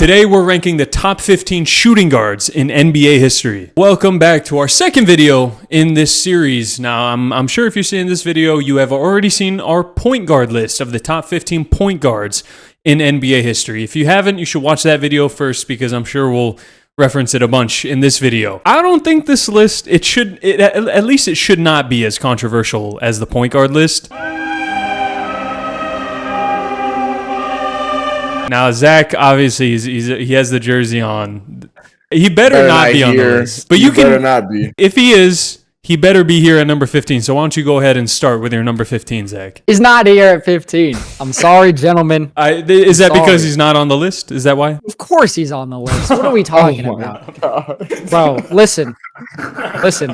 Today we're ranking the top 15 shooting guards in NBA history. Welcome back to our second video in this series. Now, I'm sure if you're seeing this video, you have already seen our point guard list of the top 15 point guards in NBA history. If you haven't, you should watch that video first because I'm sure we'll reference it a bunch in this video. I don't think this list, at least it should not be as controversial as the point guard list. Now, Zach, obviously, he has the jersey on. He better not be on the list. But you can, better not be. If he is, he better be here at number 15. So why don't you go ahead and start with your number 15, Zach? He's not here at 15. I'm sorry, gentlemen. Is that because he's not on the list? Is that why? Of course he's on the list. What are we talking about? Bro, listen. Of course he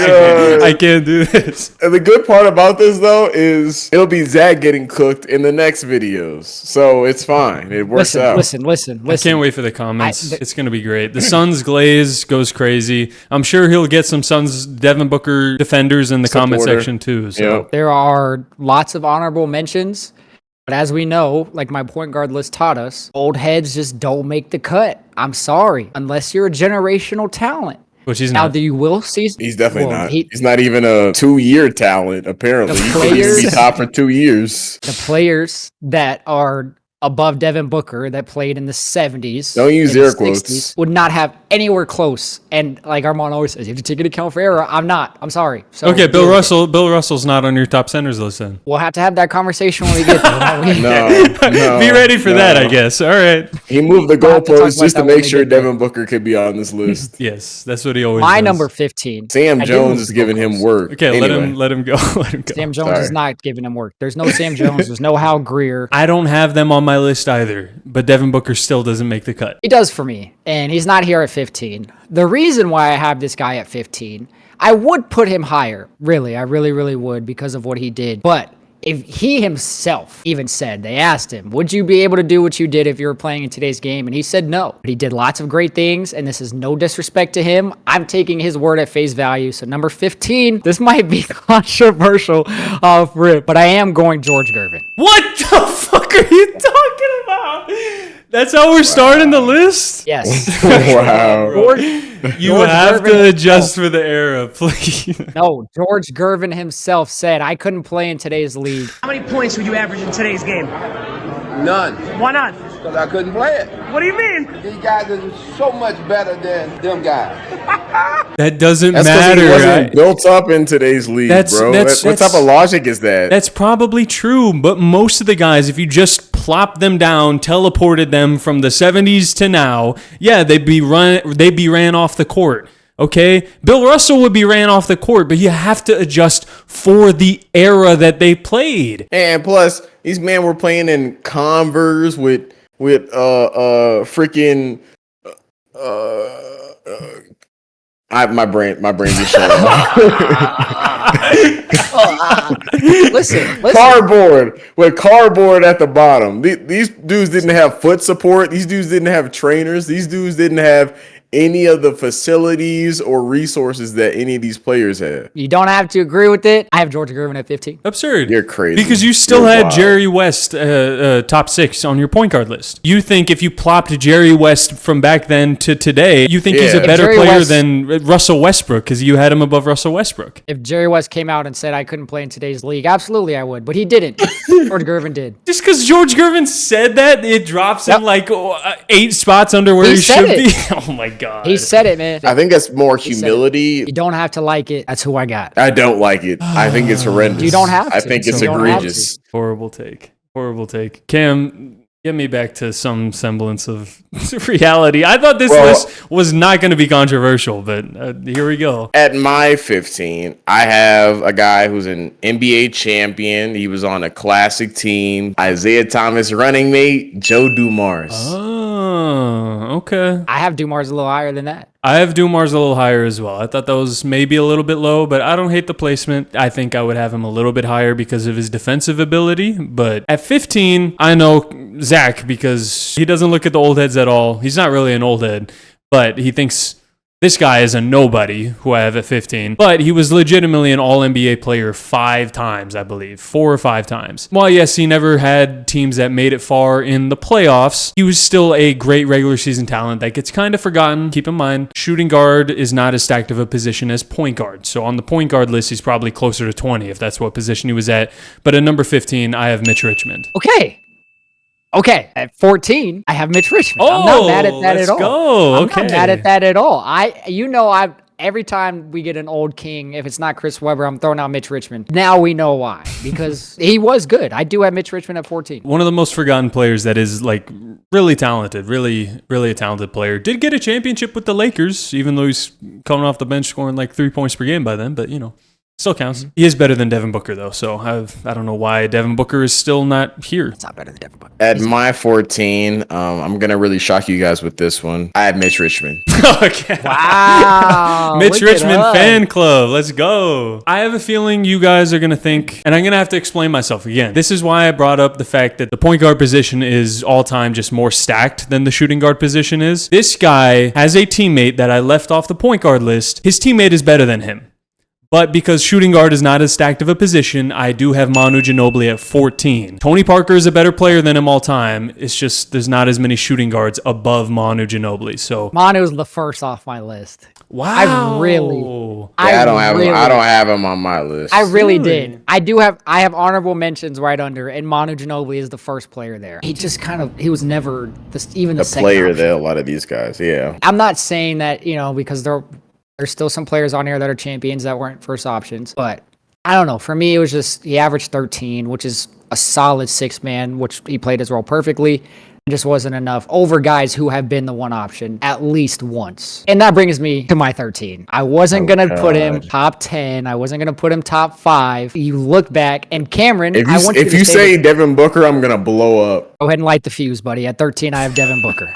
can. I can't do this. And the good part about this, though, is it'll be Zach getting cooked in the next videos. So it's fine. It works out. Listen. I can't wait for the comments. It's going to be great. The Suns glaze goes crazy. I'm sure he'll get some Suns Devin Booker defenders in the comment section, too. So. Yep. There are lots of honorable mentions. But as we know, like my point guard list taught us, old heads just don't make the cut. I'm sorry. Unless you're a generational talent. Which he's now, not. do you will see? He's definitely not. He's not even a 2-year talent, apparently. He could be top for 2 years. The players that are above Devin Booker that played in the 70s. Don't use air quotes. Would not have anywhere close. And like Arman always says, you have to take into account for error. I'm not. I'm sorry. So okay, Bill Russell's not on your top centers list then. We'll have to have that conversation when we get there. No. Be ready for that, I guess. All right. He moved the goalposts just to make sure Devin Booker could be on this list. Yes, that's what he always My does. number 15. Sam Jones is giving him work. Okay, anyway. let him go. Let him go. Sam Jones is not giving him work. There's no Sam Jones. There's no Hal Greer. I don't have them on my list either, but Devin Booker still doesn't make the cut. He does for me, and he's not here at 15. The reason why I have this guy at 15, I would put him higher. Really, I really would because of what he did. But if he himself even said, they asked him, would you be able to do what you did if you were playing in today's game? And he said no. But he did lots of great things, and this is no disrespect to him. I'm taking his word at face value. So number 15, this might be controversial off rip, but I am going George Gervin. What the fuck are you talking about? That's how we're starting the list? Yes. Wow. You have to adjust for the era, please. No, George Gervin himself said, I couldn't play in today's league. How many points would you average in today's game? None. Why not? Because I couldn't play it. What do you mean? These guys are so much better than them guys. That doesn't That's matter. He wasn't built up in today's league, bro. What type of logic is that? That's probably true, but most of the guys, if you just plop them down, teleported them from the 70s to now, yeah, they'd be ran off the court. Okay, Bill Russell would be ran off the court, but you have to adjust for the era that they played. And plus, these men were playing in Converse with freaking my brain just shut off. Listen. Cardboard with cardboard at the bottom. These dudes didn't have foot support. These dudes didn't have trainers. These dudes didn't have any of the facilities or resources that any of these players have. You don't have to agree with it. I have George Gervin at 15. Absurd. You're crazy. Because you still had Jerry West top 6 on your point guard list. You think if you plopped Jerry West from back then to today, you think he's a better player than Russell Westbrook because you had him above Russell Westbrook. If Jerry West came out and said I couldn't play in today's league, absolutely I would. But he didn't. George Gervin did. Just because George Gervin said that, it drops him like 8 spots under where he should be. Oh my God. He said it, man. I think that's more humility. You don't have to like it. That's who I got. I don't like it. I think it's horrendous. You don't have to. I think it's egregious. Horrible take. Cam, get me back to some semblance of reality. I thought this list was not going to be controversial, but here we go. At my 15, I have a guy who's an NBA champion. He was on a classic team. Isaiah Thomas running mate, Joe Dumars. Oh, okay. I have Dumars a little higher than that. I have Dumars a little higher as well. I thought that was maybe a little bit low, but I don't hate the placement. I think I would have him a little bit higher because of his defensive ability. But at 15, I know Zach because he doesn't look at the old heads at all. He's not really an old head, but he thinks This guy is a nobody who I have at 15, but he was legitimately an all-NBA player 5 times, I believe. 4 or 5 times. While yes, he never had teams that made it far in the playoffs, he was still a great regular season talent that gets kind of forgotten. Keep in mind, shooting guard is not as stacked of a position as point guard. So on the point guard list, he's probably closer to 20 if that's what position he was at. But at number 15, I have Mitch Richmond. Okay, at 14, I have Mitch Richmond. I'm not mad at that at all. Go. I'm not mad at that at all. Every time we get an old king, if it's not Chris Webber, I'm throwing out Mitch Richmond. Now we know why, because he was good. I do have Mitch Richmond at 14. One of the most forgotten players that is like really talented, really a talented player. Did get a championship with the Lakers, even though he's coming off the bench scoring like 3 points per game by then, but still counts. He is better than Devin Booker, though, so I don't know why Devin Booker is still not here. It's not better than Devin Booker. At my 14, I'm going to really shock you guys with this one. I have Mitch Richmond. Okay. Wow. Mitch Richmond fan club. Let's go. I have a feeling you guys are going to think, and I'm going to have to explain myself again. This is why I brought up the fact that the point guard position is all time just more stacked than the shooting guard position is. This guy has a teammate that I left off the point guard list. His teammate is better than him. But because shooting guard is not as stacked of a position, I do have Manu Ginobili at 14. Tony Parker is a better player than him all time. It's just there's not as many shooting guards above Manu Ginobili. So Manu's the first off my list. wow. I don't have him on my list. I really did. I have honorable mentions right under, and Manu Ginobili is the first player there. He just he was never even the second player option. that a lot of these guys, yeah. I'm not saying that, because there's still some players on here that are champions that weren't first options. But I don't know. For me, it was just he averaged 13, which is a solid 6-man, which he played his role perfectly. It just wasn't enough over guys who have been the one option at least once. And that brings me to my 13. I wasn't going to put him top 10. I wasn't going to put him top 5. You look back, and Cameron, if you say Devin Booker, I'm going to blow up. Go ahead and light the fuse, buddy. At 13, I have Devin Booker.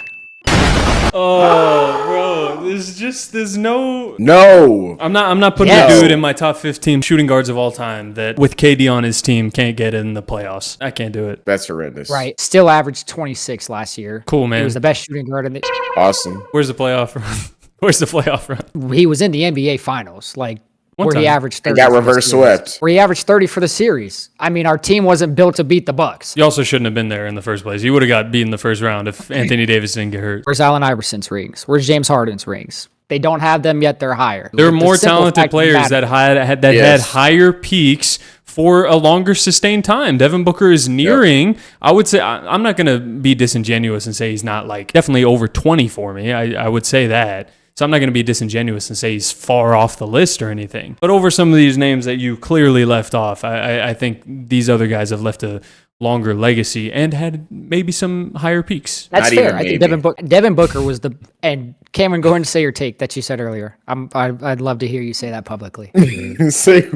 Oh, bro, there's no. I'm not putting a dude in my top 15 shooting guards of all time that with KD on his team can't get in the playoffs. I can't do it. That's horrendous. Right. Still averaged 26 last year. Cool, man. He was the best shooting guard in the. Awesome. Where's the playoff run? He was in the NBA Finals, he averaged 30. Got reverse swept. Where he averaged 30 for the series. I mean, our team wasn't built to beat the Bucks. You also shouldn't have been there in the first place. You would have got beat in the first round if Anthony Davis didn't get hurt. Where's Allen Iverson's rings? Where's James Harden's rings? They don't have them yet. They're higher. There are more talented players that had higher peaks for a longer sustained time. Devin Booker is nearing, I would say, I'm not going to be disingenuous and say he's not definitely over 20 for me. I would say that. So I'm not going to be disingenuous and say he's far off the list or anything. But over some of these names that you clearly left off, I think these other guys have left a longer legacy and had maybe some higher peaks. That's fair. I think Devin Booker was and Cameron, go ahead and say your take that you said earlier. I'd love to hear you say that publicly. say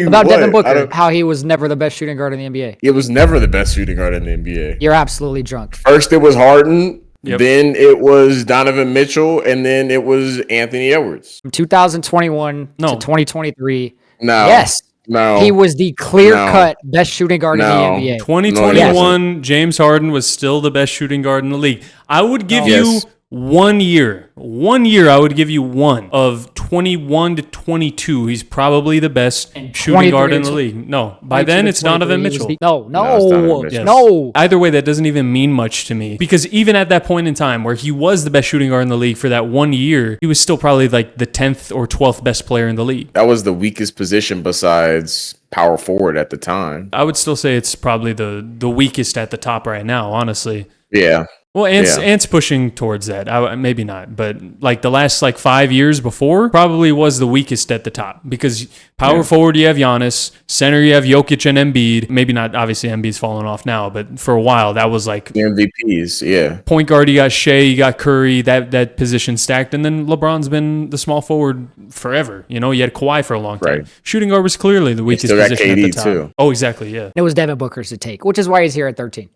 about what? Devin Booker, how he was never the best shooting guard in the NBA. It was never the best shooting guard in the NBA. You're absolutely drunk. First it was Harden. Yep. Then it was Donovan Mitchell, and then it was Anthony Edwards. From 2021 to 2023. No. Yes. No. He was the clear-cut best shooting guard in the NBA. 2021, James Harden was still the best shooting guard in the league. I would give you 1 year. 1 year, I would give you one of 21 to 22. He's probably the best shooting guard in the league. No, by then it's Donovan Mitchell. No. Either way, that doesn't even mean much to me because even at that point in time where he was the best shooting guard in the league for that 1 year, he was still probably the 10th or 12th best player in the league. That was the weakest position besides power forward at the time. I would still say it's probably the weakest at the top right now, honestly. Yeah. Well, Ant's pushing towards that. Maybe not, but the last 5 years before probably was the weakest at the top because power forward you have Giannis, center you have Jokic and Embiid. Maybe not, obviously Embiid's fallen off now, but for a while that was the MVPs. Yeah. Point guard you got Shea, you got Curry, that position stacked, and then LeBron's been the small forward forever. You had Kawhi for a long time. Right. Shooting guard was clearly the weakest position at the top. Too. Oh, exactly. Yeah. It was Devin Booker's to take, which is why he's here at 13.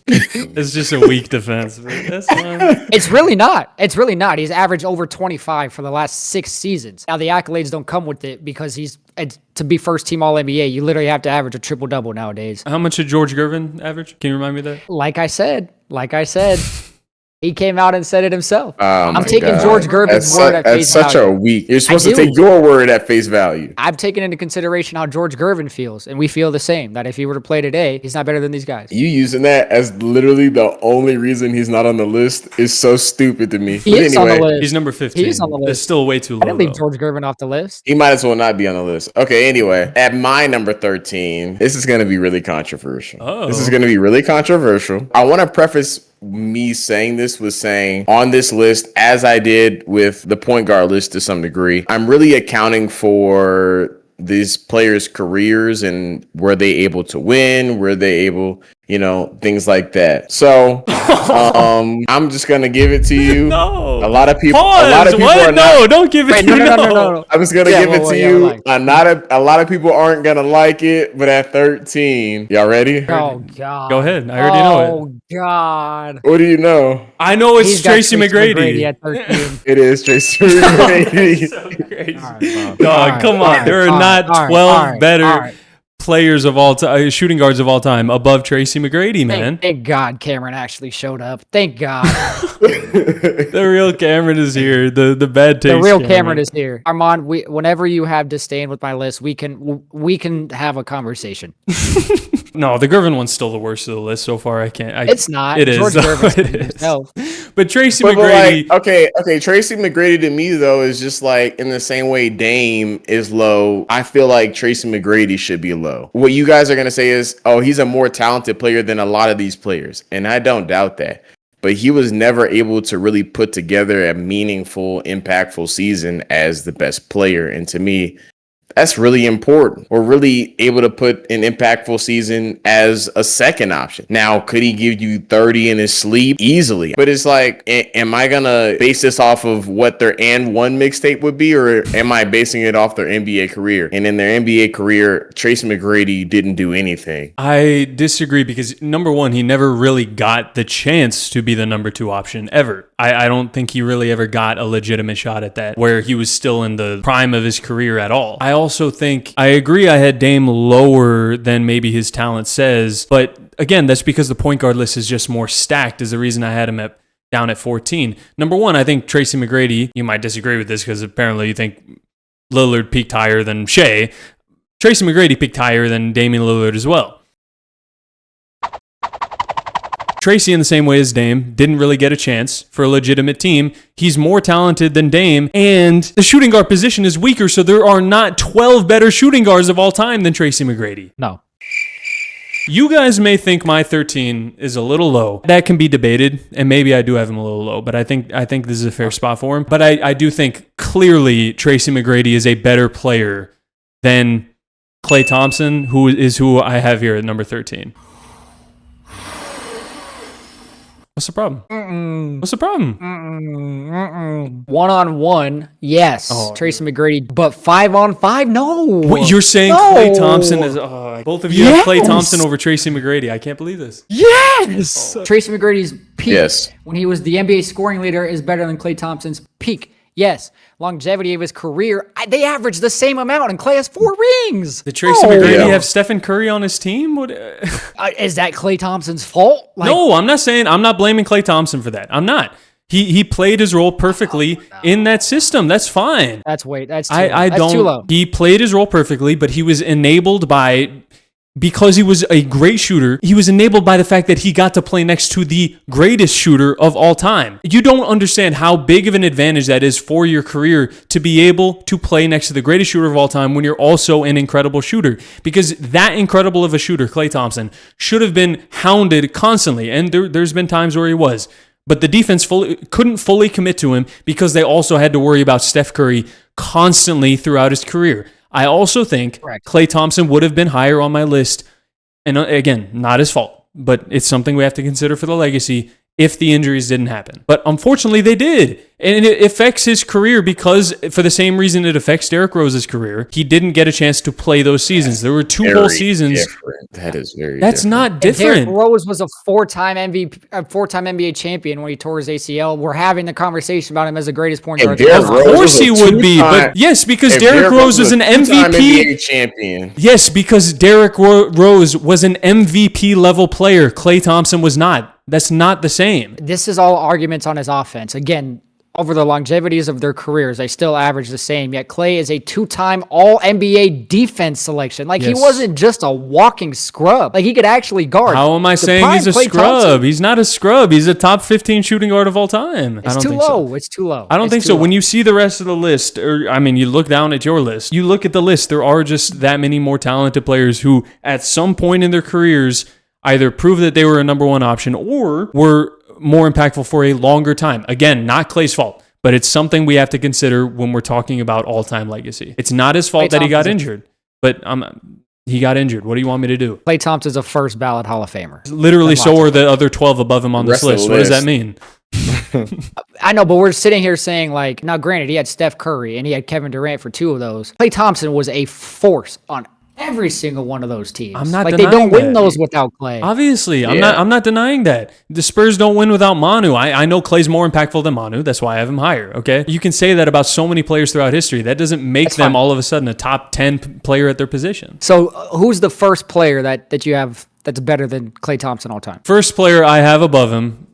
It's just a weak defense. That's fine. It's really not. He's averaged over 25 for the last 6 seasons. Now, the accolades don't come with it because to be first team All NBA, you literally have to average a triple-double nowadays. How much did George Gervin average? Can you remind me of that? Like I said, He came out and said it himself. Oh I'm my taking God. George Gervin's That's word at face such value. a weak. You're supposed to do. take your word at face value. I'm taking into consideration how George Gervin feels, and we feel the same. That if he were to play today, he's not better than these guys. You using that as literally the only reason he's not on the list is so stupid to me. He is on the list. He's number 15. He's on the list. It's still way too low. I didn't leave though. George Gervin off the list. He might as well not be on the list. Okay, anyway, at my number 13, this is going to be really controversial. Oh. This is going to be really controversial. I want to preface me saying this with saying on this list, as I did with the point guard list to some degree, I'm really accounting for these players' careers and were they able to win? Were they able, things like that. So I'm just gonna give it to you. No. A lot of people. Pause. A lot of people What? are No, not. don't give it to No. I'm just gonna Yeah, give it well, to yeah, you. like- A lot of people aren't gonna like it, but at 13, y'all ready? Oh God. Go ahead. I already know it. Oh God. What do you know? I know it's He's got Tracy McGrady. at 13. It is Tracy McGrady. So crazy. All Dog, right, come all on. right, There are all not right, 12 all right, better all right. players of all time, shooting guards of all time above Tracy McGrady, man. Thank God Cameron actually showed up. Thank God. The real Cameron is here. The bad taste. The real Cameron is here. Armand, whenever you have disdain with my list, we can have a conversation. No, the Gervin one's still the worst of the list so far. It's not. It is. George though. Gervin's It is. No. But Tracy But McGrady. okay. Tracy McGrady to me though is just like in the same way Dame is low. I feel like Tracy McGrady should be low. What you guys are gonna say is, oh, he's a more talented player than a lot of these players, and I don't doubt that. But he was never able to really put together a meaningful, impactful season as the best player, and to me, that's really important. We're really able to put an impactful season as a second option. Now, could he give you 30 in his sleep? Easily. But it's like, am I going to base this off of what their and one mixtape would be, or am I basing it off their NBA career? And in their NBA career, Tracy McGrady didn't do anything. I disagree because number one, he never really got the chance to be the number 2 option ever. I don't think he really ever got a legitimate shot at that where he was still in the prime of his career at all. I also think, I agree I had Dame lower than maybe his talent says, but again, that's because the point guard list is just more stacked is the reason I had him down at 14. Number one, I think Tracy McGrady, you might disagree with this because apparently you think Lillard peaked higher than Shea. Tracy McGrady peaked higher than Damian Lillard as well. Tracy, in the same way as Dame, didn't really get a chance for a legitimate team. He's more talented than Dame, and the shooting guard position is weaker, so there are not 12 better shooting guards of all time than Tracy McGrady. No. You guys may think my 13 is a little low. That can be debated, and maybe I do have him a little low, but I think this is a fair spot for him. But I do think clearly Tracy McGrady is a better player than Klay Thompson, who I have here at number 13. What's the problem? What's the problem? 1-on-1, yes, Tracy McGrady, but 5-on-5, no. What, you're saying No. Klay Thompson is... both of you have Klay Thompson over Tracy McGrady. I can't believe this. Yes. Tracy McGrady's peak Yes. when he was the NBA scoring leader is better than Klay Thompson's peak. Yes. Longevity of his career, they average the same amount, and Klay has 4 rings. Did Tracy McGrady Yeah. have Stephen Curry on his team? What, Is that Klay Thompson's fault? no, I'm not blaming Klay Thompson for that. I'm not. He played his role perfectly in that system. That's fine. That's too low. I That's don't. too low. He played his role perfectly, but he was enabled because he was a great shooter. He was enabled by the fact that he got to play next to the greatest shooter of all time. You don't understand how big of an advantage that is for your career to be able to play next to the greatest shooter of all time when you're also an incredible shooter. Because that incredible of a shooter, Klay Thompson, should have been hounded constantly, and there's been times where he was. But the defense couldn't fully commit to him because they also had to worry about Steph Curry constantly throughout his career. I also think Klay Thompson would have been higher on my list. And again, not his fault, but it's something we have to consider for the legacy if the injuries didn't happen. But unfortunately, they did. And it affects his career because for the same reason it affects Derrick Rose's career, he didn't get a chance to play those seasons. There were 2 whole seasons. Different. That is very That's different. not Derrick different. Rose was a 4-time MVP, a 4-time NBA champion when he tore his ACL. We're having the conversation about him as the greatest point guard. Derrick Of Rose course was a he would be, two-time- but yes, because If Derrick Rose was a an two-time MVP. NBA champion. Yes, because Derrick Rose was an MVP level player. Klay Thompson was not. That's not the same. This is all arguments on his offense. Again, over the longevities of their careers, they still average the same. Yet Clay is a 2-time All-NBA defense selection. Like, he Yes. wasn't just a walking scrub. Like, he could actually guard. How am I saying prime he's a Klay scrub? Thompson, He's not a scrub. He's a top 15 shooting guard of all time. I It's don't too think so. low. It's too low. I don't It's think too so. low. When you see the rest of the list, or I mean, you look down at your list, you look at the list, there are just that many more talented players who, at some point in their careers, either prove that they were a number one option or were more impactful for a longer time. Again, not Clay's fault, but it's something we have to consider when we're talking about all-time legacy. It's not his fault that he got injured, but he got injured. What do you want me to do? Klay Thompson's a first ballot Hall of Famer. Literally, so are the other 12 above him on this Rest of the list. What does that list. mean? I know, but we're sitting here saying, like, now granted, he had Steph Curry and he had Kevin Durant for 2 of those. Klay Thompson was a force on every single one of those teams. I'm not like, they denying don't win that. those without Klay. Obviously, I'm Yeah. not denying that. The Spurs don't win without Manu. I know Clay's more impactful than Manu. That's why I have him higher, okay? You can say that about so many players throughout history. That doesn't make them fine. all of a sudden a top 10 player at their position. So, who's the first player that you have that's better than Klay Thompson all time? First player I have above him,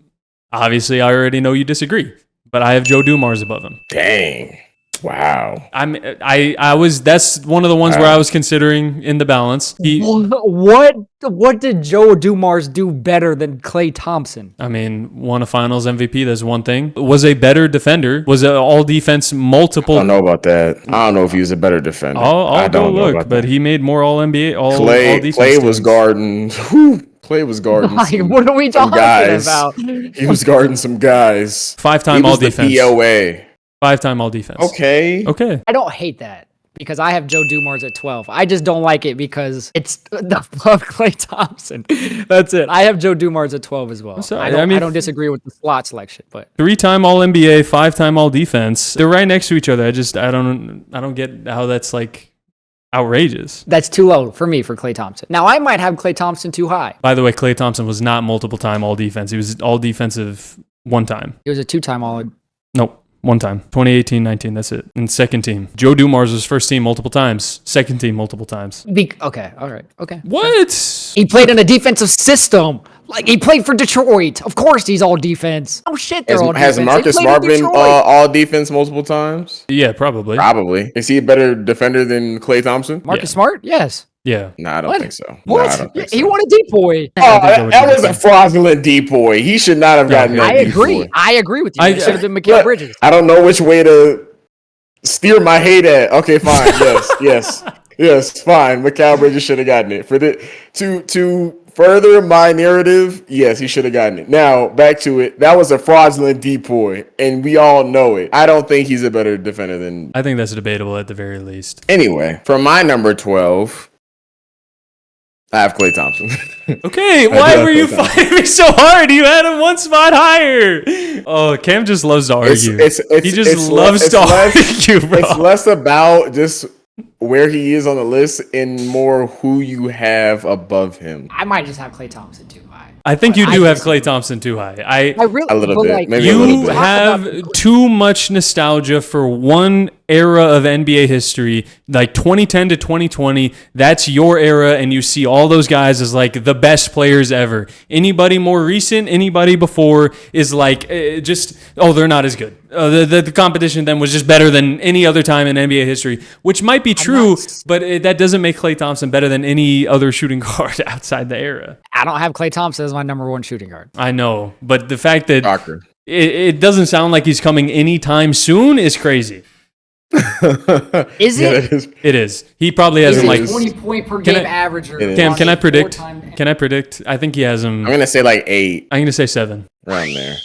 obviously I already know you disagree, but I have Joe Dumars above him. Dang. Wow. That's one of the ones where I was considering in the balance. What did Joe Dumars do better than Klay Thompson? I mean, won a finals MVP, that's one thing. Was a better defender, was an all defense multiple. I don't know about that. I don't know if he was a better defender. I'll I go don't know look, about but that. he made more all NBA, all defense Clay was teams. guarding. Clay was guarding. Like, some- what are we some talking guys. about? He was guarding some guys. He Five-time all was the defense. POA. 5-time all defense. Okay. Okay. I don't hate that because I have Joe Dumars at 12. I just don't like it because it's above Klay Thompson. That's it. I have Joe Dumars at 12 as well. sorry. I I mean- don't disagree with the slot selection, but 3-time all NBA, 5-time all defense. They're right next to each other. I don't get how that's like outrageous. that's too low for me for Klay Thompson. Now, I might have Klay Thompson too high. By the way, Klay Thompson was not multiple time all defense. He was all defensive one time. He was a 2-time all. Nope. One time. 2018-19. That's it. And second team. Joe Dumars was first team multiple times. Second team multiple times. Okay, all right, okay. What? He played in a defensive system. Like, he played for Detroit. Of course he's all defense. Oh, shit, they're all Has defense. Marcus They played Smart in been Detroit. all defense multiple times? Yeah, probably. Probably. Is he a better defender than Klay Thompson? Marcus Yeah. Smart? Yes. Yeah. No, I don't What? think so. What? No, I don't think He so. won a depoy. Oh, I that, that was a fraudulent depoy. He should not have gotten that I agree. depoy. I agree with you. It should have been Mikal But Bridges. I don't know which way to steer my hate at. Okay, fine. Yes, fine. Mikal Bridges should have gotten it. To further my narrative, yes, he should have gotten it. Now, back to it. That was a fraudulent depoy, and we all know it. I don't think he's a better defender than... I think that's debatable at the very least. Anyway, for my number 12, I have Klay Thompson. Okay, do why have were you Klay Thompson. fighting me so hard? You had him one spot higher. Oh, Cam just loves to argue. He just loves to argue, bro. It's less about just where he is on the list and more who you have above him. I might just have Klay Thompson too high. I think you I do have just- Klay Thompson too high. I really A little but, bit, like, maybe a little You bit. have too much nostalgia for one era of NBA history, like 2010 to 2020. That's your era, and you see all those guys as like the best players ever. Anybody more recent, anybody before is like they're not as good. The competition then was just better than any other time in NBA history, which might be true, but that doesn't make Klay Thompson better than any other shooting guard outside the era. I don't have Klay Thompson as my number 1 shooting guard. I know, but the fact that Shocker. it doesn't sound like he's coming anytime soon is crazy. Is it? It is. He probably has He's him a like. 20 point per Can game I- averager. Cam, can I predict? Four-time- Can I predict? I think he has him. I'm gonna say like 8 I'm gonna say 7. around there.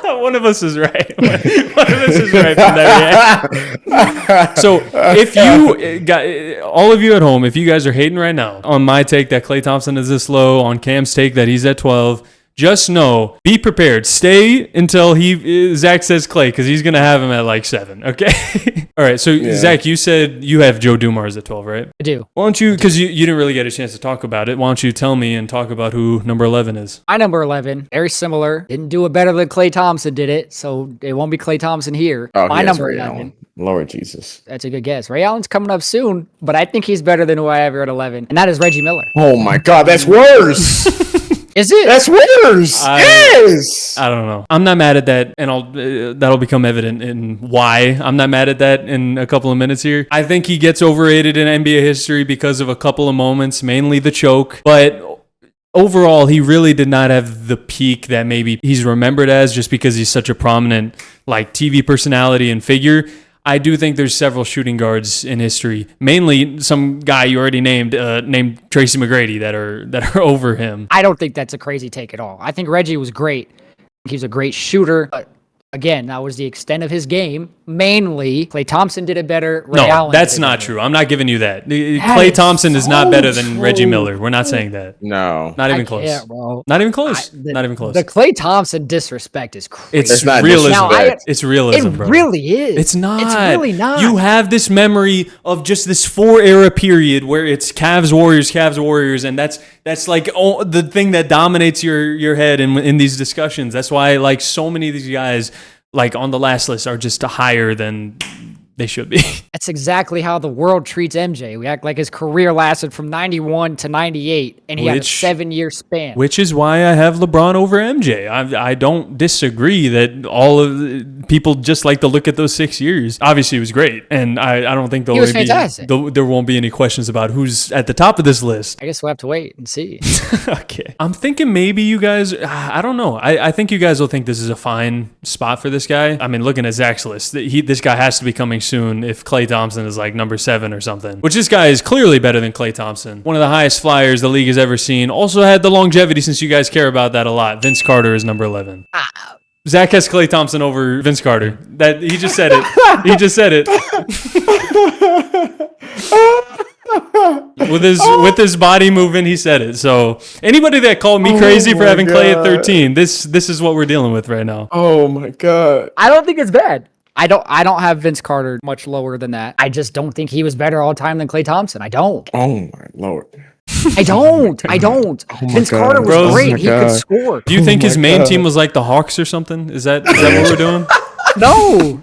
One of us is right. One of us is right from there. Yeah. So if you, all of you at home, if you guys are hating right now on my take that Klay Thompson is this low, on Cam's take that he's at 12, just know, be prepared. Stay until Zach says Klay, because he's gonna have him at like 7. Okay. All right. So Zach, you said you have Joe Dumars at 12, right? I do. Why don't you? Because you didn't really get a chance to talk about it. Why don't you tell me and talk about who number 11 is? My number 11, very similar. Didn't do it better than Klay Thompson did it, so it won't be Klay Thompson here. Oh, My he has number Ray 11. Allen. Lord Jesus. That's a good guess. Ray Allen's coming up soon, but I think he's better than who I have here at 11, and that is Reggie Miller. Oh my God, that's worse. Is it? That's winners. Yes. I don't know. I'm not mad at that, and that'll become evident in why I'm not mad at that in a couple of minutes here. I think he gets overrated in NBA history because of a couple of moments, mainly the choke, but overall, he really did not have the peak that maybe he's remembered as just because he's such a prominent like TV personality and figure. I do think there's several shooting guards in history, mainly some guy you already named Tracy McGrady that are over him. I don't think that's a crazy take at all. I think Reggie was great. He was a great shooter. But again, that was the extent of his game. Mainly, Klay Thompson did it better. Ray Allen that's did it not better. true. I'm not giving you that. Klay Thompson is not better than Reggie Miller. We're not saying that. No. Not even close. Yeah, bro. Not even close. Not even close. The Klay Thompson disrespect is crazy. It's not realism. disrespect. It's realism, It bro. really is. It's not. It's really not. You have this memory of just this 4-era period where it's Cavs Warriors, and that's like the thing that dominates your head in these discussions. That's why like so many of these guys like on the last list are just higher than they should be. That's exactly how the world treats MJ. We act like his career lasted from 91 to 98, and he had a 7-year span. Which is why I have LeBron over MJ. I don't disagree that all of the people just like to look at those 6 years. Obviously, it was great, and I don't think He was fantastic. there won't be any questions about who's at the top of this list. I guess we'll have to wait and see. Okay. I'm thinking maybe you guys, I don't know. I think you guys will think this is a fine spot for this guy. I mean, looking at Zach's list, this guy has to be coming soon if Klay Thompson is like number 7 or something, which this guy is clearly better than Klay Thompson. One of the highest flyers the league has ever seen. Also had the longevity, since you guys care about that a lot. Vince Carter is number 11. Zach has Klay Thompson over Vince Carter. That he just said it. He just said it. With his body moving, he said it. So anybody that called me crazy for having Klay at 13, this is what we're dealing with right now. Oh my God. I don't think it's bad. I don't have Vince Carter much lower than that. I just don't think he was better all time than Klay Thompson. I don't. Oh my Lord. I don't. Vince God. Carter was Bro, great. oh He my could God. score. Do you think his main God. team was like the Hawks or something? Is that what we're doing? No.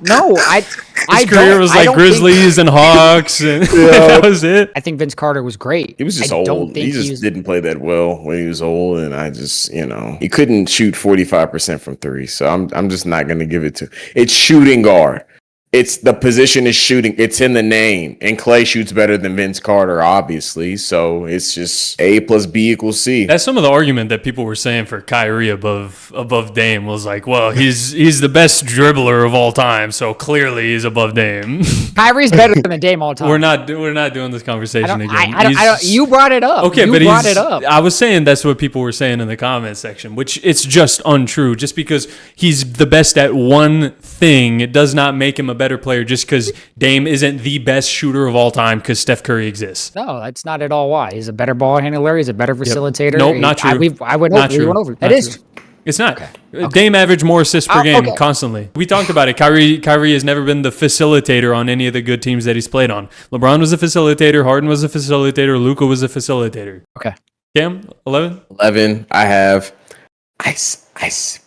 His career was like Grizzlies and Hawks, and that was it. I think Vince Carter was great. He was just I don't old. think He just didn't play that well when he was old, and I just, he couldn't shoot 45% from 3. So I'm just not gonna give it to. It's shooting guard. It's the position is shooting. It's in the name. And Klay shoots better than Vince Carter, obviously. So it's just A plus B equals C. That's some of the argument that people were saying for Kyrie above Dame was like, well, he's the best dribbler of all time, so clearly he's above Dame. Kyrie's better than Dame all time. We're not doing this conversation again. I don't, you brought it up. Okay, you but brought it up. I was saying that's what people were saying in the comment section, which it's just untrue. Just because he's the best at one thing, it does not make him a better player just because Dame isn't the best shooter of all time because Steph Curry exists. No, that's not at all why. He's a better ball handler. He's a better facilitator. Nope, not true. I went Not over. We true. went over. Not That is true. It's not. Dame averaged more assists per game okay. constantly. We talked about it. Kyrie has never been the facilitator on any of the good teams that he's played on. LeBron was a facilitator. Harden was a facilitator. Luka was a facilitator. Okay. Cam, 11? 11. I have Ice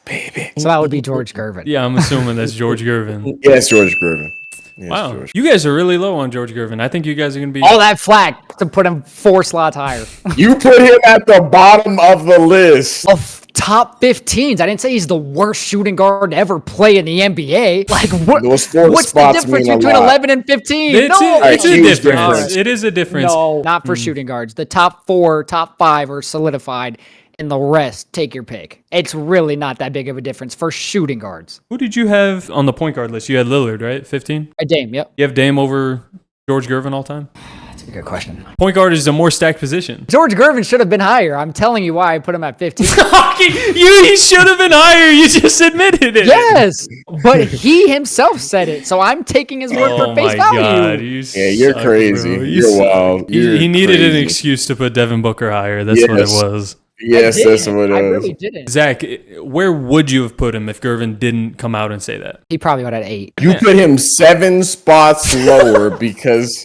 Baby. So that would be George Gervin. Yeah, I'm assuming that's George Gervin. Yes, George Gervin. Yes, Wow. George. You guys are really low on George Gervin. I think you guys are going to be... All that flack to put him 4 slots higher. You put him at the bottom of the list. Of top 15s. I didn't say he's the worst shooting guard to ever play in the NBA. Like, Those 4 what's the spots difference mean a between lot. 11 and 15? It's a huge difference. difference. It is a difference. No, not for shooting guards. The top 4, top 5 are solidified, and the rest, take your pick. It's really not that big of a difference for shooting guards. Who did you have on the point guard list? You had Lillard, right? 15? Dame, yep. You have Dame over George Gervin all time? That's a good question. Point guard is a more stacked position. George Gervin should have been higher. I'm telling you why I put him at 15. He should have been higher. You just admitted it. Yes, but he himself said it, so I'm taking his word for face value. Yeah, you're crazy. Bro. You're wild. He needed crazy. an excuse to put Devin Booker higher. That's what it Yes. was. Yes, that's what it I is. really didn't. Zach, where would you have put him if Gervin didn't come out and say that? He probably would have 8. You put him 7 spots lower because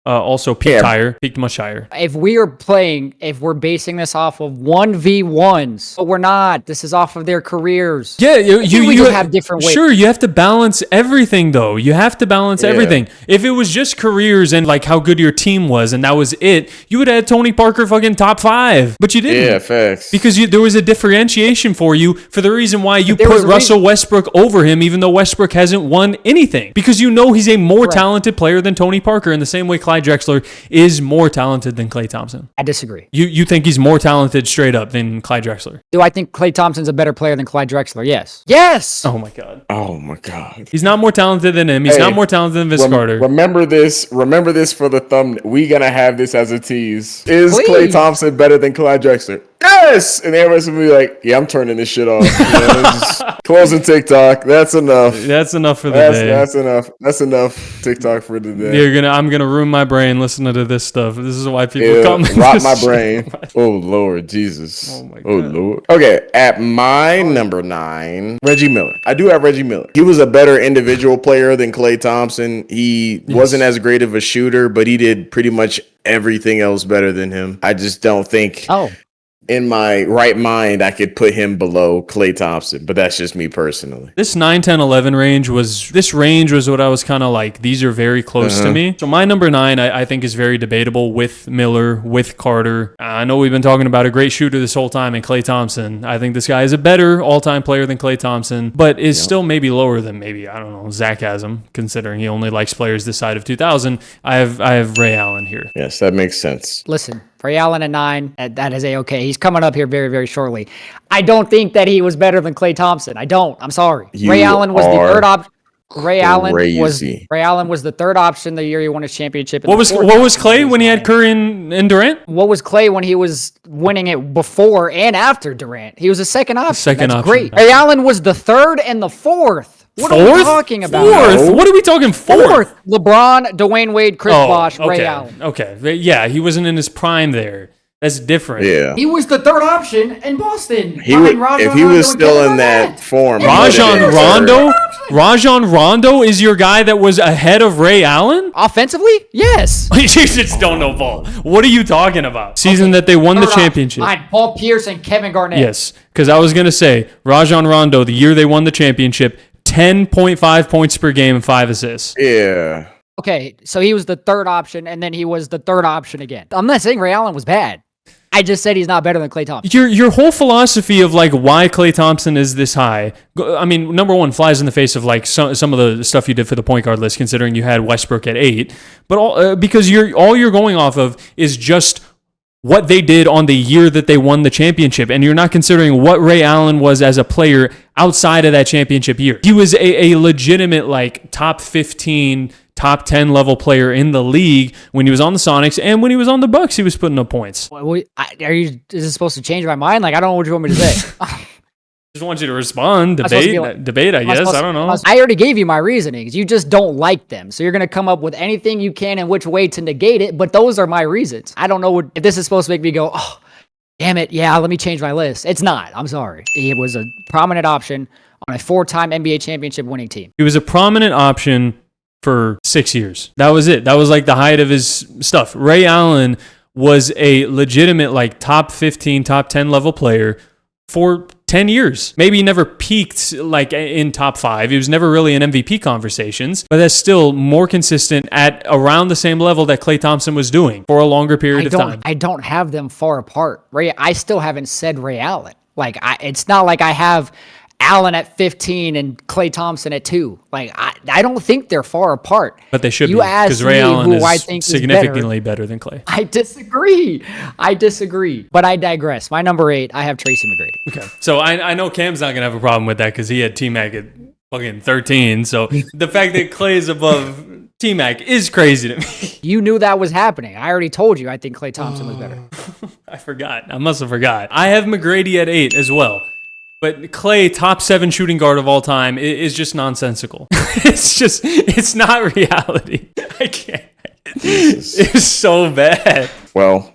Also peaked much higher. If we're basing this off of 1v1s, but we're not. This is off of their careers. Yeah, you have different ways. Sure, you have to balance everything, though. You have to balance everything. If it was just careers and like how good your team was, and that was it, you would have had Tony Parker fucking top 5. But you didn't. Yeah, facts. Because there was a differentiation for you for the reason why you put Russell Westbrook over him, even though Westbrook hasn't won anything. Because you know he's a more talented player than Tony Parker in the same way Clyde Drexler is more talented than Klay Thompson. I disagree. You think he's more talented straight up than Clyde Drexler? Do I think Klay Thompson's a better player than Clyde Drexler? Yes. Yes! Oh my God. Oh my God. He's not more talented than him. He's not more talented than Vince Carter. Remember this for the thumbnail. We gonna have this as a tease. Is Please. Klay Thompson better than Clyde Drexler? Yes! And everybody's gonna be like, yeah, I'm turning this shit off. Just closing TikTok. That's enough. That's enough for the day. That's enough. That's enough TikTok for the day. I'm gonna ruin my brain listening to this stuff. This is why people come. Rot my brain. Oh Lord Jesus. Oh my God. Oh Lord. Okay, at my number 9, Reggie Miller. I do have Reggie Miller. He was a better individual player than Klay Thompson. He wasn't as great of a shooter, but he did pretty much everything else better than him. I just don't think in my right mind I could put him below Klay Thompson, but that's just me personally. This 9, 10, 11 range was what I was kind of like, these are very close to me. So my number 9, I think is very debatable with Miller, with Carter. I know we've been talking about a great shooter this whole time in Klay Thompson. I think this guy is a better all-time player than Klay Thompson, but is still maybe lower than maybe, I don't know, Zach has him, considering he only likes players this side of 2000. I have Ray Allen here. Yes, that makes sense. Listen, Ray Allen at 9, that is a-okay. He's coming up here very, very shortly. I don't think that he was better than Klay Thompson. I don't. I'm sorry. Ray Allen was the third option. Ray Allen was the third option the year he won his championship. What was Klay when he had Curry and Durant? What was Klay when he was winning it before and after Durant? He was a second option. That's great. Ray Allen was the third and the fourth. What are we talking about? Fourth? What are we talking fourth? LeBron, Dwayne Wade, Chris Bosh, Ray Allen. Okay. Yeah, he wasn't in his prime there. That's different. Yeah. He was the third option in Boston. If he was still in that form. Rajon Rondo is your guy that was ahead of Ray Allen? Offensively? Yes. You just don't know ball. What are you talking about? Season that they won the championship. Paul Pierce and Kevin Garnett. Yes, because I was going to say, Rajon Rondo, the year they won the championship, 10.5 points per game and 5 assists. Yeah. Okay, so he was the third option, and then he was the third option again. I'm not saying Ray Allen was bad. I just said he's not better than Klay Thompson. Your whole philosophy of like why Klay Thompson is this high, I mean, number one, flies in the face of like some of the stuff you did for the point guard list, considering you had Westbrook at 8. But because all you're going off of is just what they did on the year that they won the championship, and you're not considering what Ray Allen was as a player outside of that championship year. He was a legitimate like top 15, top 10 level player in the league when he was on the Sonics, and when he was on the Bucks, he was putting up points. Is this supposed to change my mind? Like, I don't know what you want me to say. Just want you to respond, debate. I guess. I don't know. I already gave you my reasonings. You just don't like them, so you're gonna come up with anything you can and which way to negate it. But those are my reasons. I don't know if this is supposed to make me go, oh, damn it, yeah, let me change my list. It's not. I'm sorry. He was a prominent option on a 4-time NBA championship winning team. He was a prominent option for 6 years. That was it. That was like the height of his stuff. Ray Allen was a legitimate like top 15, top 10 level player for 10 years. Maybe he never peaked like in top 5. He was never really in MVP conversations, but that's still more consistent at around the same level that Klay Thompson was doing for a longer period of time. I don't have them far apart. I still haven't said Ray Allen. Like, it's not like I have Allen at 15 and Klay Thompson at 2. Like, I don't think they're far apart. But they should be, because Ray Allen is significantly better than Klay. I disagree. But I digress. My number 8, I have Tracy McGrady. Okay. So I know Cam's not going to have a problem with that because he had T-Mac at fucking 13. So the fact that Klay is above T-Mac is crazy to me. You knew that was happening. I already told you I think Klay Thompson was better. I forgot. I must have forgot. I have McGrady at 8 as well. But Klay, top 7 shooting guard of all time, is just nonsensical. It's not reality. I can't. It's so bad. Well,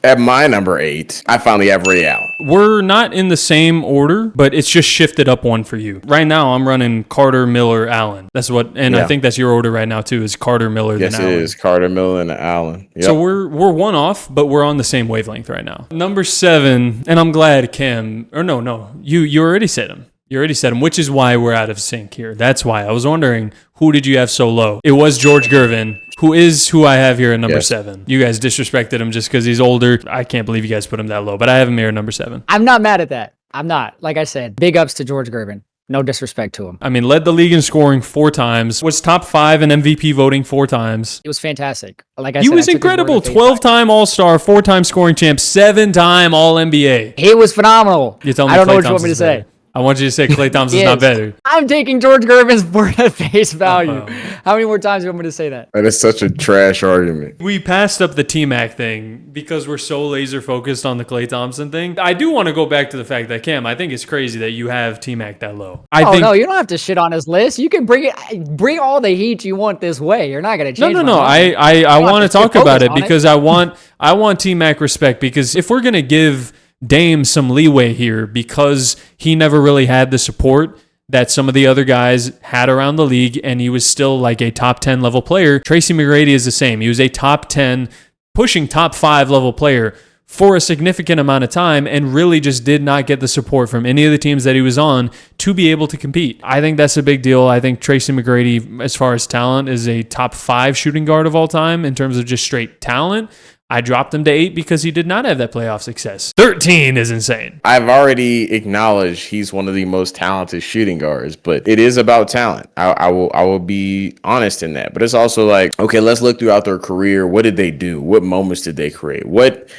At my number 8, I finally have Ray Allen. We're not in the same order, but it's just shifted up one for you. Right now, I'm running Carter, Miller, Allen. That's what, and I think that's your order right now too. Is Carter, Miller, Yes, then Allen. it is Carter, Miller, and Allen. Yep. So we're one off, but we're on the same wavelength right now. Number 7, and I'm glad Cam, or no, you already said him. You already said him, which is why we're out of sync here. That's why. I was wondering, who did you have so low? It was George Gervin, who I have here at number 7. You guys disrespected him just because he's older. I can't believe you guys put him that low, but I have him here at number 7. I'm not mad at that. I'm not. Like I said, big ups to George Gervin. No disrespect to him. I mean, led the league in scoring 4 times, was top 5 in MVP voting 4 times. It was fantastic. Like I He said, was I took his word incredible. at face 12-time All-Star, 4-time scoring champ, 7-time All-NBA. value. He was phenomenal. You tell me I don't know Klay what you want me to Thompson's say. better. I want you to say Klay Thompson's Yes. not better. I'm taking George Gervin's word at face value. How many more times do you want me to say that? That is such a trash argument. We passed up the T-Mac thing because we're so laser focused on the Klay Thompson thing. I do want to go back to the fact that, Cam, I think it's crazy that you have T-Mac that low. I think No, you don't have to shit on his list. You can bring all the heat you want this way. You're not going to change. No. my mind. I want to talk about it on it. because I want T-Mac respect, because if we're going to give Dame some leeway here because he never really had the support that some of the other guys had around the league, and he was still like a top 10 level player. Tracy McGrady is the same. He was a top 10, pushing top 5 level player for a significant amount of time and really just did not get the support from any of the teams that he was on to be able to compete. I think that's a big deal. I think Tracy McGrady, as far as talent, is a top 5 shooting guard of all time in terms of just straight talent. I dropped him to 8 because he did not have that playoff success. 13 is insane. I've already acknowledged he's one of the most talented shooting guards, but it is about talent. I will be honest in that. But it's also like, okay, let's look throughout their career. What did they do? What moments did they create? What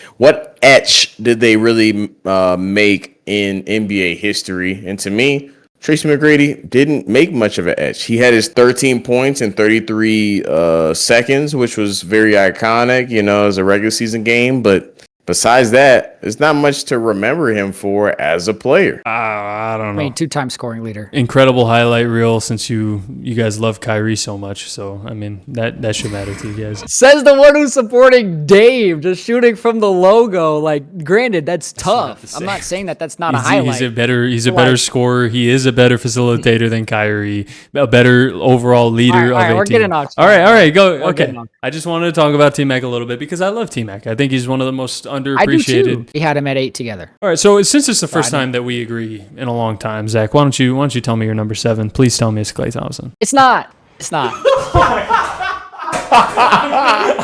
etch did they really make in NBA history? And to me, Tracy McGrady didn't make much of an etch. He had his 13 points in 33 seconds, which was very iconic, as a regular season game. But besides that, there's not much to remember him for as a player. I don't know. I mean, 2-time scoring leader. Incredible highlight reel, since you guys love Kyrie so much. So, I mean, that should matter to you guys. Says the one who's supporting Dave, just shooting from the logo. Like, granted, that's tough. I'm not saying that's not a highlight. He's a better scorer. He is a better facilitator than Kyrie, a better overall leader All right, of a we're team. getting off. All right, go. We're Okay. getting off. I just wanted to talk about T-Mac a little bit because I love T-Mac. I think he's one of the most I do underappreciated. too. We had him at 8 together. All right, so since it's the first time that we agree in a long time, Zach, why don't you tell me your number 7? Please tell me it's Klay Thompson. It's not. It's not.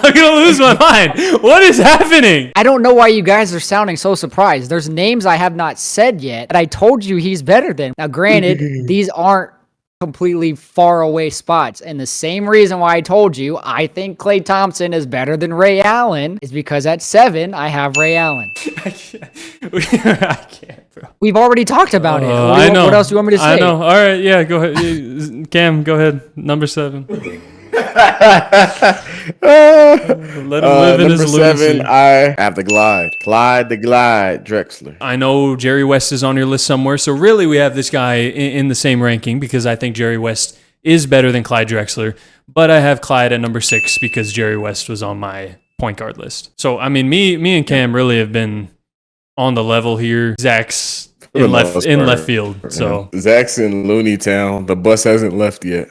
I'm gonna lose my mind. What is happening? I don't know why you guys are sounding so surprised. There's names I have not said yet that I told you he's better than. Now, granted, these aren't completely far away spots. And the same reason why I told you I think Klay Thompson is better than Ray Allen is because at 7, I have Ray Allen. I can't, bro. We've already talked about it. I know. What else do you want me to say? I know. All right, yeah, go ahead. Cam, go ahead. Number 7. Let him live in his Number 7, lunacy. I have the Glide. Clyde the Glide Drexler. I know Jerry West is on your list somewhere, so really we have this guy in the same ranking because I think Jerry West is better than Clyde Drexler, but I have Clyde at number 6 because Jerry West was on my point guard list. So, I mean, me and Cam really have been on the level here. Zach's in left field. So Zach's in Looney Town. The bus hasn't left yet.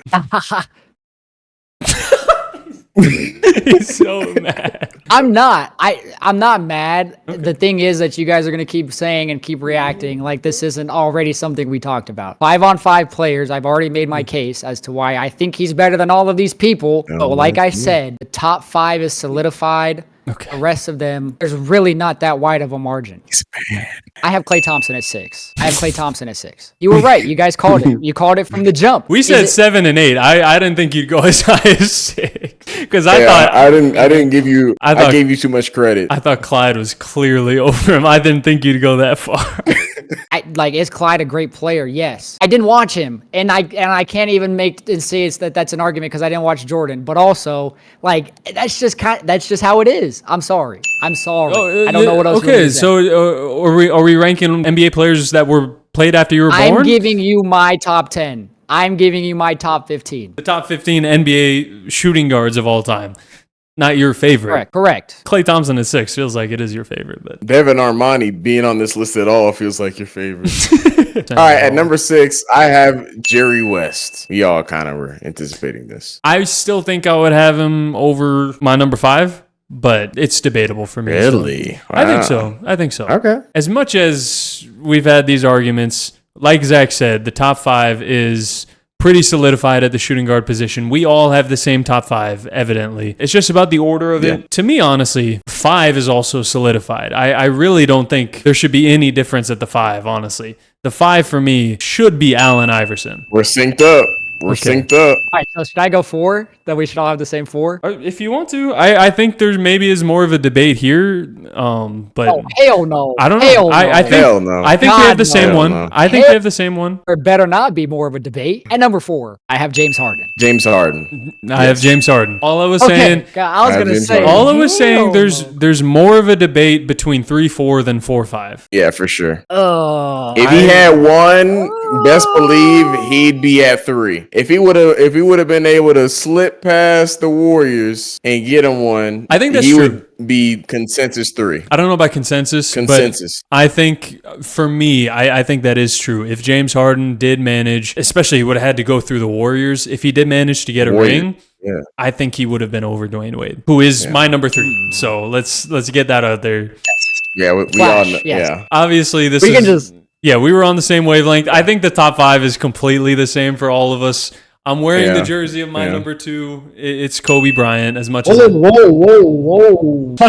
he's so mad. I'm not. I'm not mad. Okay. The thing is that you guys are going to keep saying and keep reacting like this isn't already something we talked about. 5-on-5 players. I've already made my case as to why I think he's better than all of these people. But like I said, the top 5 is solidified. Okay. The rest of them, there's really not that wide of a margin. I have Klay Thompson at 6. You were right. You guys called it. You called it from the jump. We said 7 and 8. I didn't think you'd go as high as 6 because I thought I didn't give you. I gave you too much credit. I thought Clyde was clearly over him. I didn't think you'd go that far. Is Clyde a great player? Yes. I didn't watch him, and I can't even make and say that's an argument because I didn't watch Jordan. But also, that's just how it is. I'm sorry. I don't know what else. Okay, so are we ranking NBA players that were played after you were born? I'm giving you my top 10. I'm giving you my top 15. The top 15 NBA shooting guards of all time. not your favorite. Correct. Klay Thompson at 6 feels like it is your favorite, but Devin Armani being on this list at all feels like your favorite. All right, at number 6, I have Jerry West. We all kind of were anticipating this. I still think I would have him over my number 5, but it's debatable for me. Really? So. I think so. I think so. Okay. As much as we've had these arguments, like Zach said, the top 5 is pretty solidified at the shooting guard position. We all have the same top 5, evidently. It's just about the order of it. To me, honestly, 5 is also solidified. I really don't think there should be any difference at the 5, honestly. The 5 for me should be Allen Iverson. We're synced up. We're synced up. All right, so should I go 4? That we should all have the same 4? If you want to, I think there maybe is more of a debate here. But Oh, hell no. I don't know. Hell no. I think Hell no. I think they have the God, same no. one. Hell no. I think they have the same one. There better not be more of a debate. At number 4, I have James Harden. James Harden. I have James Harden. All I was Okay, saying. I was I have gonna James say. Harden. All I was saying, hell there's more of a debate between 3-4 than 4-5. Yeah, for sure. no. If he had one, best believe he'd be at 3. If he would have been able to slip past the Warriors and get him one, I think that's he true. would be consensus 3. I don't know about consensus. Consensus. But I think for me, I think that is true. If James Harden did manage, especially he would have had to go through the Warriors. If he did manage to get a ring, Yeah. I think he would have been over Dwayne Wade, who is my number 3. So let's get that out there. Yeah, we all Flash, know. yes. Yeah. Obviously, this We is can just. yeah, we were on the same wavelength. I think the top 5 is completely the same for all of us. I'm wearing the jersey of my number 2. It's Kobe Bryant. As much as Whoa. I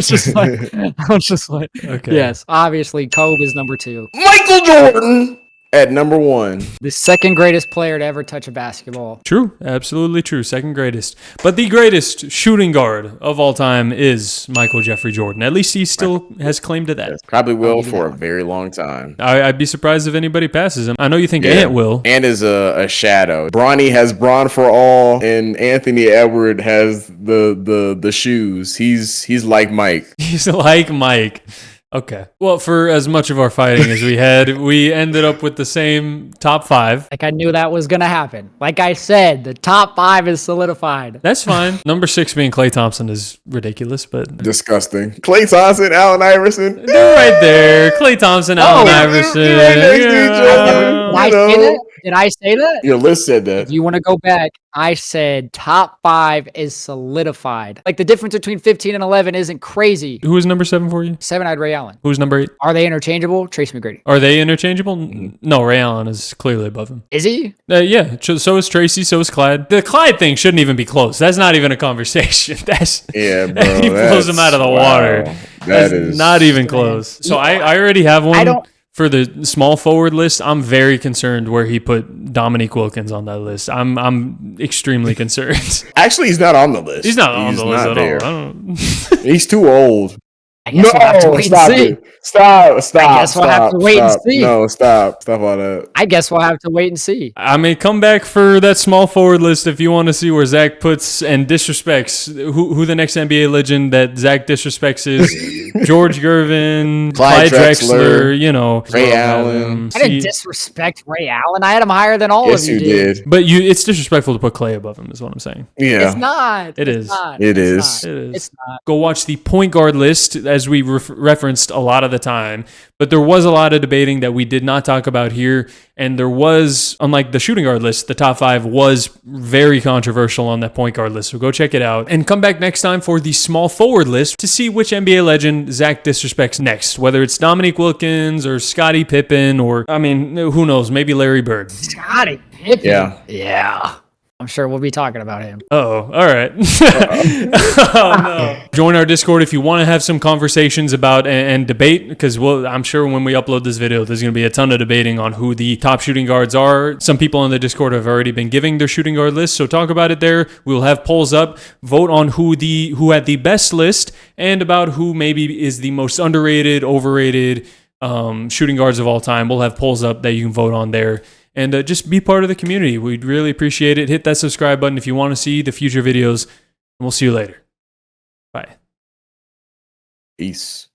was just like, okay. yes, obviously, Kobe is number 2. Michael Jordan at number 1. The second greatest player to ever touch a basketball. True, absolutely true. Second greatest. But the greatest shooting guard of all time is Michael Jeffrey Jordan. At least he still has claim to that. Probably will for a very long time. I'd be surprised if anybody passes him. I know you think Ant will. Ant is a shadow. Bronny has Braun for all, and Anthony Edward has the shoes. He's like Mike. He's like Mike. Okay. Well, for as much of our fighting as we had, we ended up with the same top 5. Like, I knew that was going to happen. Like I said, the top 5 is solidified. That's fine. Number 6 being Klay Thompson is ridiculous, but Disgusting. Klay Thompson, Allen Iverson. they're right there. Klay Thompson, Allen Iverson. right next to each other. Did I say that? Did I say that? Your list said that. If you want to go back, I said top 5 is solidified. Like, the difference between 15 and 11 isn't crazy. Who is number 7 for you? 7, I had Ray Allen. Who's number 8? Are they interchangeable? Tracy McGrady. Are they interchangeable? No, Ray Allen is clearly above him. Is he? Yeah, so is Tracy, so is Clyde. The Clyde thing shouldn't even be close. That's not even a conversation. That's Yeah, bro. he blows him out of the water. That That's is not even close. So I already have one. I don't- For the small forward list, I'm very concerned where he put Dominique Wilkins on that list. I'm extremely concerned. Actually, he's not on the list. He's not on the list not at there. all. I don't. He's too old. I guess we'll have to wait stop and see. it. Stop. I guess we'll have to wait and see. No, stop all that. I guess we'll have to wait and see. I mean, come back for that small forward list if you want to see where Zach puts and disrespects who the next NBA legend that Zach disrespects is. George Gervin, Clyde Drexler, you know, Ray Allen. I didn't disrespect Ray Allen. I had him higher than all Yes, of you you did. But it's disrespectful to put Clay above him, is what I'm saying. Yeah. It's not. It is. Not. It It's is. not. It is. It's not. Go watch the point guard list, as we referenced a lot of the time. But there was a lot of debating that we did not talk about here. And there was, unlike the shooting guard list, the top 5 was very controversial on that point guard list. So go check it out. And come back next time for the small forward list to see which NBA legend Zach disrespects next. Whether it's Dominique Wilkins or Scottie Pippen or, I mean, who knows, maybe Larry Bird. Scottie Pippen. Yeah. Yeah. I'm sure we'll be talking about him. Oh, all right. Oh, no. Join our Discord if you want to have some conversations about and debate, because I'm sure when we upload this video, there's going to be a ton of debating on who the top shooting guards are. Some people on the Discord have already been giving their shooting guard list, so talk about it there. We'll have polls up, vote on who had the best list, and about who maybe is the most underrated, overrated shooting guards of all time. We'll have polls up that you can vote on there. And just be part of the community. We'd really appreciate it. Hit that subscribe button if you want to see the future videos. And we'll see you later. Bye. Peace.